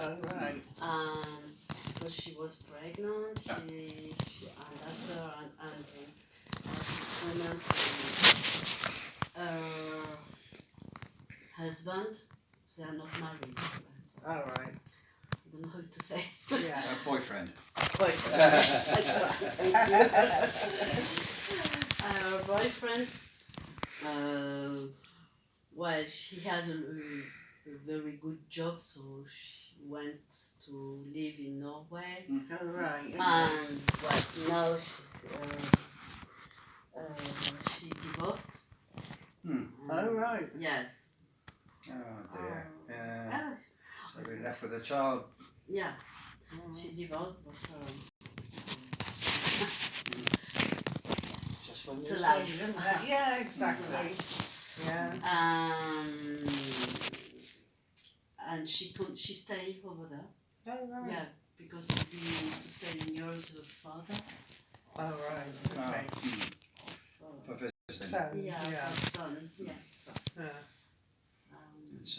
Oh, right. Because she was pregnant, she and after and woman, her husband, they are not married. Oh, right. I don't know how to say. Yeah. Boyfriend. Boyfriend, yes, that's right. Her boyfriend, well, she has a very good job, so she went to live in Norway. Oh, right. Okay. And now she divorced. Oh, right. Yes. Oh dear. Yeah. Ah, So we're left with a child. yeah, she divorced, but Just when it's you a say, life. isn't it? Yeah, exactly. Yeah. And she stayed over there. Oh, right. Yeah, because we used to stay near the father Oh, right. Okay. For of visiting. Son. yeah, Yeah. her son. Yes. Yeah. It's,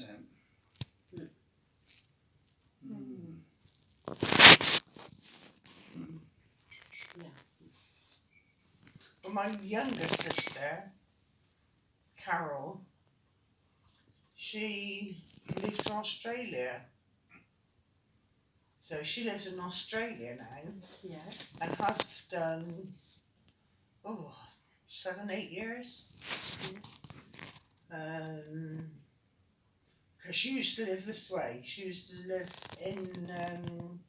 Yeah. Well, my younger sister, Carol, she moved to Australia. So she lives in Australia now Yes. and has done, 7, 8 years. Because she used to live this way. She used to live in,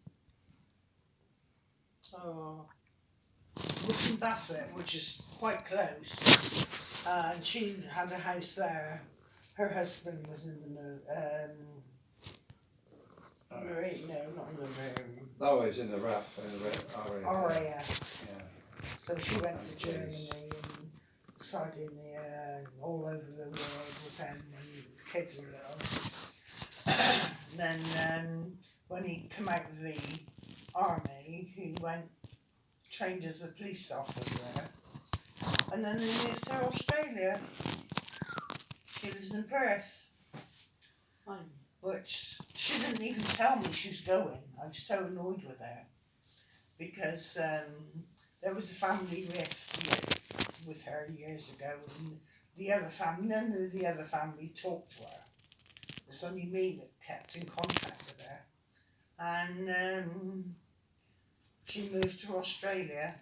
Wickham Bassett, which is quite close. And she had a house there. Her husband was in the, Marine, no, not in the Marine. oh, he's in the RAF, RAF. Yeah. So she went to Oh, Germany and Sardinia and all over the world with them when the kids were little. And then when he came out of the army, he trained as a police officer. And then he moved to Australia. She lives in Perth. Fine. Which she didn't even tell me she was going. I was so annoyed with her because there was a family rift with her years ago, and none of the other family talked to her. It was only me that kept in contact with her, and she moved to Australia.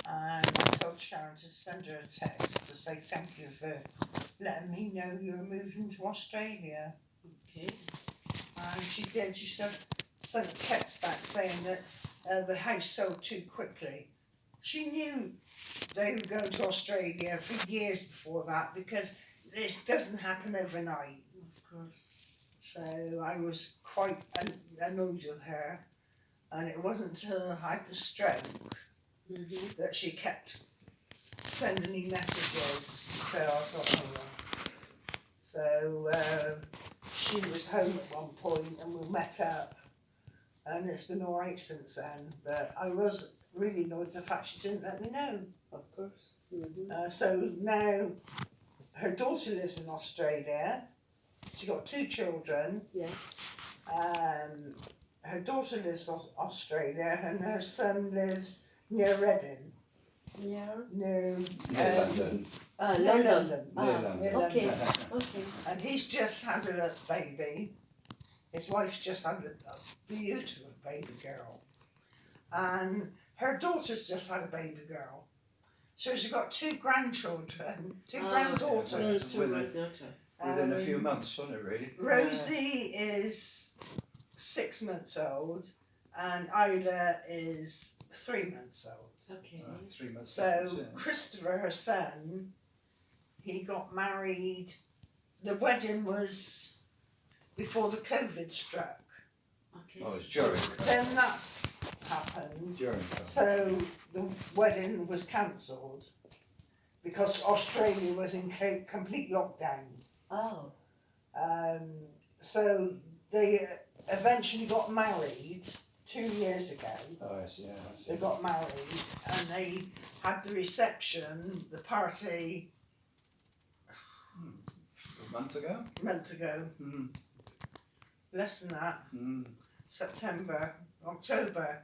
And I told Sharon to send her a text to say thank you for letting me know you were moving to Australia. Okay. And she did. She sent a text back saying that the house sold too quickly. She knew they were going to Australia for years before that because this doesn't happen overnight. Of course. So I was quite annoyed with her. And it wasn't until I had the stroke that she kept sending me messages. So I thought, So she was home at one point and we met up, and it's been all right since then. But I was really annoyed at the fact she didn't let me know. Of course. So now her daughter lives in Australia. She got 2 children. Yeah. Her daughter lives in Australia, and her son lives near Reading. Yeah. Near London. Near London. Near Okay. London. Okay. And he's just had a baby. His wife's just had a beautiful baby girl. And her daughter's just had a baby girl. So she's got 2 grandchildren, 2 granddaughters. Close to my daughter. Within a few months, wasn't it, really? Rosie is 6 months old, and Isla is 3 months old. Okay. 3 months. So Christopher, her son, he got married. The wedding was before the COVID struck. Okay. Oh, it's during. Then that's happened. During. So the wedding was cancelled because Australia was in complete lockdown. Oh. So they eventually got married 2 years ago. Oh, I see. They got married and they had the reception, the party, A month ago. a month ago. Mm. less than that. Mm. September, October.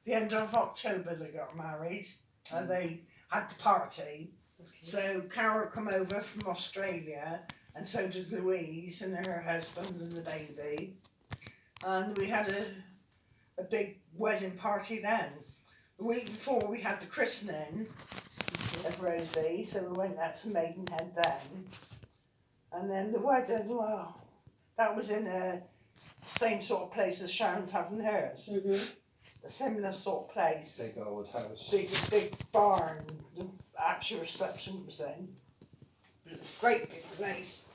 The end of October they got married and they had the party. Okay. So Carol come over from Australia and so did Louise and her husband and the baby. And we had a big wedding party then. The week before we had the christening of Rosie, so we went out to Maidenhead then. And then the wedding, well, that was in a same sort of place as Sharon's having hers. Mm-hmm. A similar sort of place. Big old house. Big barn. The actual reception was in. Great big place.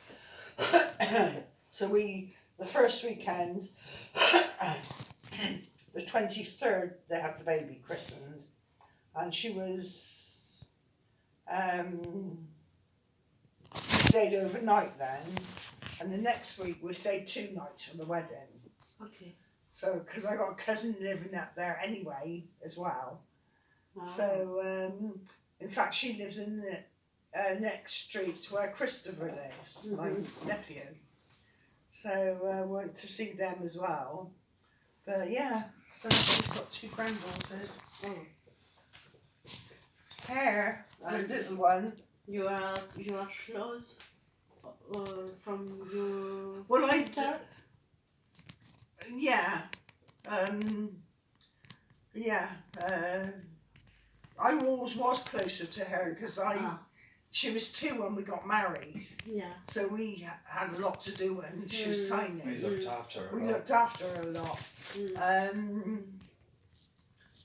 So the first weekend, the 23rd, they had the baby christened, and she was, we stayed overnight then, and the next week we stayed 2 nights for the wedding. Okay. So, because I got a cousin living up there anyway as well. Wow. So, in fact, she lives in the next street where Christopher lives, my nephew. So I went to see them as well. But yeah, so she's got 2 granddaughters. Oh. Her, the little one. You are close from your Well, sister? Yeah. I always was closer to her because she was 2 when we got married. Yeah. So we had a lot to do when she was tiny. We looked after her. We a lot. looked after her a lot.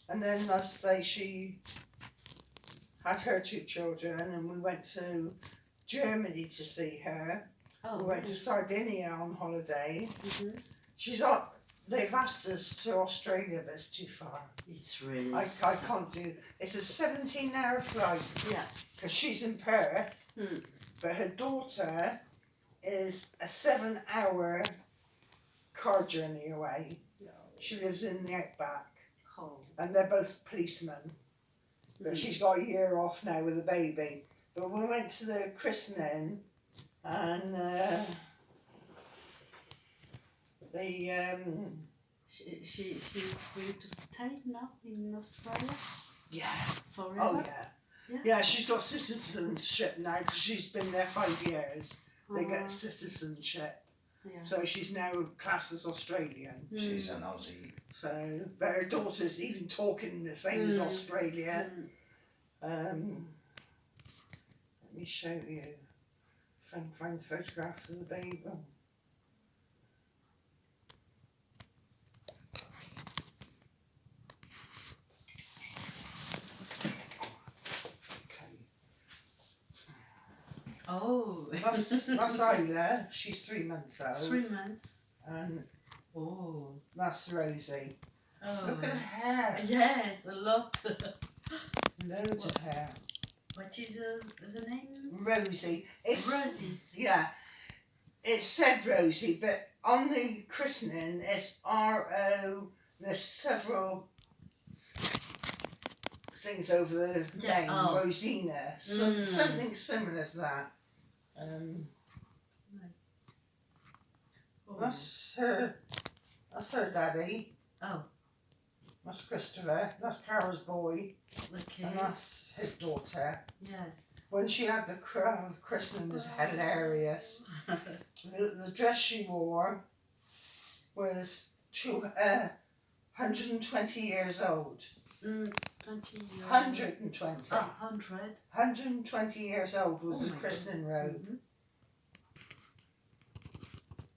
And then, as I say, she had her 2 children and we went to Germany to see her. Oh. We went to Sardinia on holiday. Mm-hmm. They've asked us to Australia, but it's too far. It's really. I can't do. It's a 17-hour flight. Yeah. Because she's in Perth, Hmm. but her daughter is a 7-hour car journey away. No. She lives in the outback, Oh. and they're both policemen. But she's got a year off now with a baby. But we went to the christening, and She's going to stay now in Australia yeah. forever. Oh yeah. Yeah. Yeah, she's got citizenship now because she's been there 5 years. They get citizenship. Yeah. So she's now classed as Australian. She's an Aussie. So, but her daughter's even talking the same as Australia. Let me show you. If I can find the photograph of the baby. Oh. That's Isla. She's 3 months old. 3 months. And Oh. that's Rosie. Oh. Look at her hair. Yes, a lot. Loads of hair. What is the name? Rosie. It's Rosie. Yeah. It said Rosie, but on the christening it's R-O. There's several things over the Yeah, name. oh. Rosina. Something similar to that. Oh. That's her daddy. Oh. That's Christopher. That's Carol's boy. Okay. And that's his daughter. Yes. When she had the christening was hilarious. The dress she wore was 120 years old. 20 years. 120. 100. 120 years old was Oh the my christening God. robe. Mhm.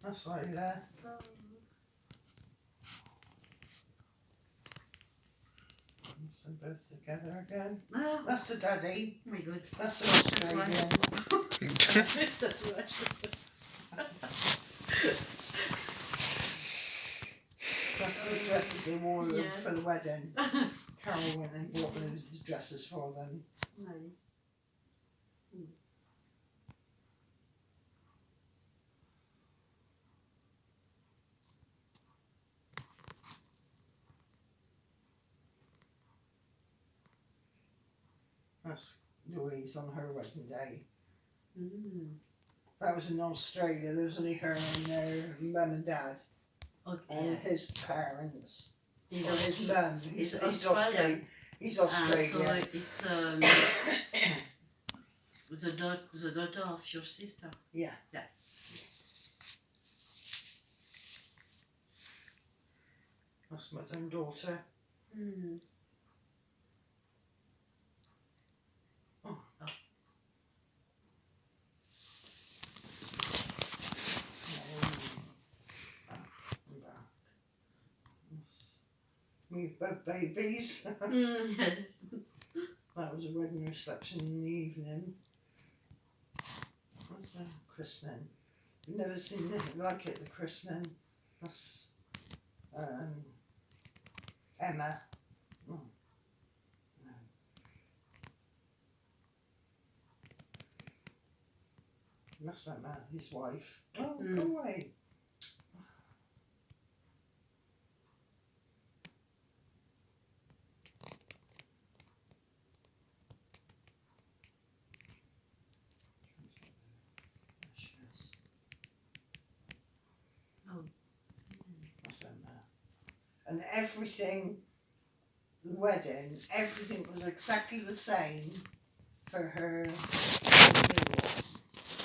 That's like that. So both together again. Oh, That's the daddy. my God. That's an Australian. That's the dresses they wore Yes. for the wedding. Carol went and bought the dresses for them. Nice. That's Louise on her wedding day. Mm. That was in Australia. There was only her and their mum and dad. Okay. and Yes. his parents, He's or his mum. He's Australian. He's So Australian. it's the daughter of your sister. Yeah. Yes. That's mother and daughter. Mm. We both babies. Yes. That was a wedding reception in the evening. What's that? Christening. I've never seen anything like it, the christening. That's Emma. Oh. No. That's Emma, his wife. Oh, go away. Oh. That's Emma. And everything, the wedding, everything was exactly the same for her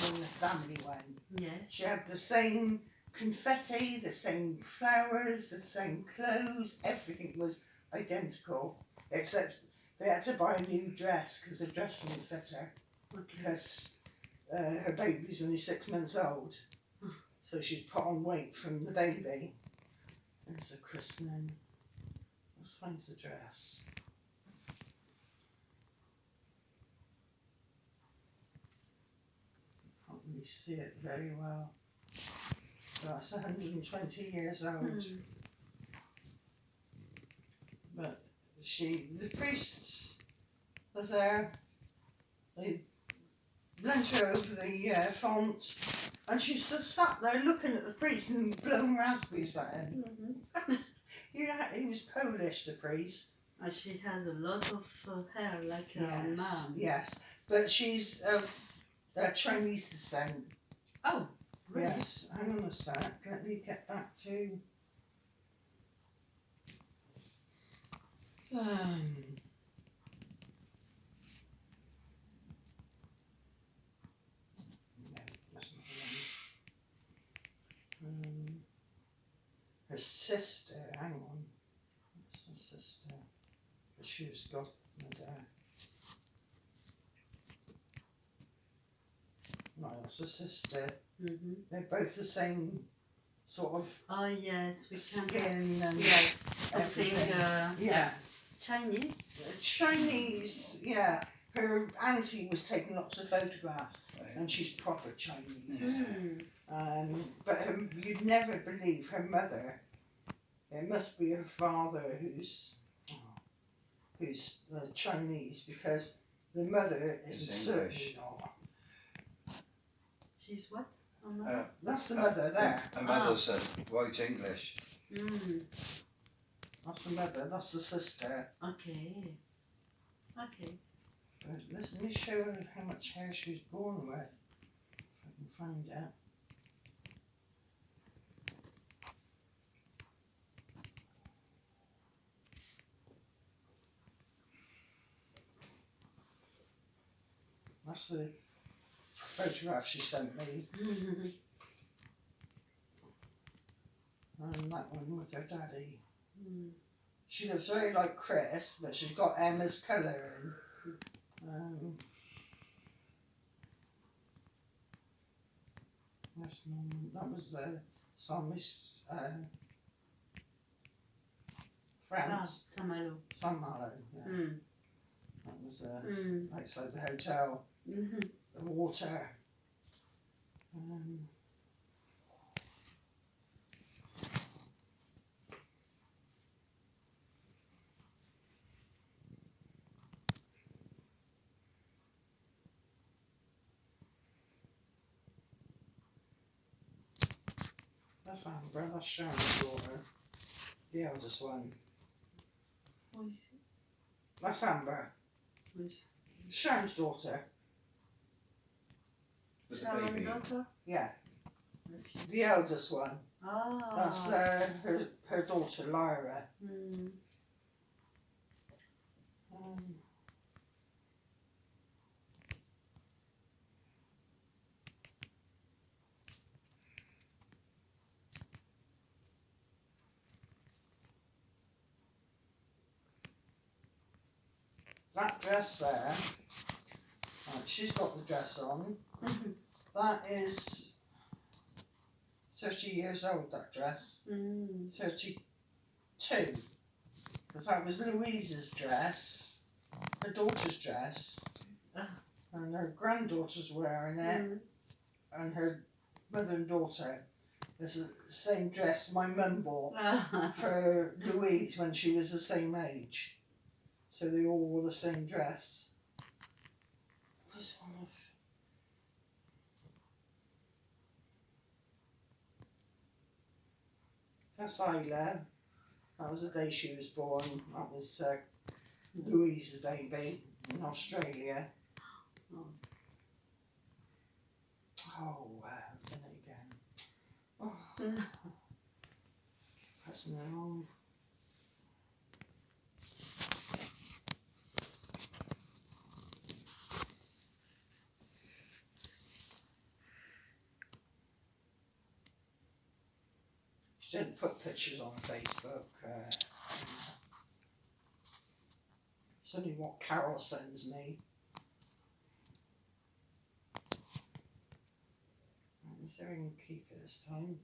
when the family went. Yes. She had the same confetti, the same flowers, the same clothes, everything was identical, except they had to buy a new dress because the dress wouldn't fit her, Okay. because her baby was only 6 months old, so she'd put on weight from the baby. There's a christening. Let's find the dress. Can't really see it very well. That's 120 years old. But the priest was there. They leant her over the font, and she just sat there looking at the priest and blowing raspberries at him. He was Polish, the priest. And she has a lot of hair like her mom. Yes, but she's of Chinese descent. Oh, really? Yes, hang on a sec, let me get back to no, that's not the one. Her sister, hang on, that's her sister, but she was godmother. No, that's her sister. They're both the same sort of Oh yes, we can. skin and Yes, something. yeah. Chinese. Chinese, yeah. Her auntie was taking lots of photographs, and she's proper Chinese. But you'd never believe her mother. It must be her father who's Chinese, because the mother isn't certainly not. She's what? That's the mother there. Her mother's white English. That's the mother. That's the sister. Okay. Okay. But let me show her how much hair she was born with, if I can find it. That's the photograph she sent me. And that one with her daddy. She looks very like Chris, but she's got Emma's colour in. That was the psalmist, France. Saint-Malo. Saint-Malo, yeah. That was outside the hotel. The water. That's Amber, that's Sharon's daughter. The eldest one. What is it? That's Amber. Sharon's daughter. With the baby. Daughter? Yeah. The eldest one. Ah. That's her daughter Lyra. Mm. That dress there, right, she's got the dress on. That is 30 years old, that dress. 32. Because that was Louise's dress, her daughter's dress, and her granddaughter's wearing it, and her mother and daughter. This is the same dress my mum bought for Louise when she was the same age. So they all wore the same dress. This one of... That's Isla. That was the day she was born. That was Louise's baby in Australia. Oh, then again. Oh. Pressing it on. She didn't put pictures on Facebook. It's only what Carol sends me. Is there any keeper this time?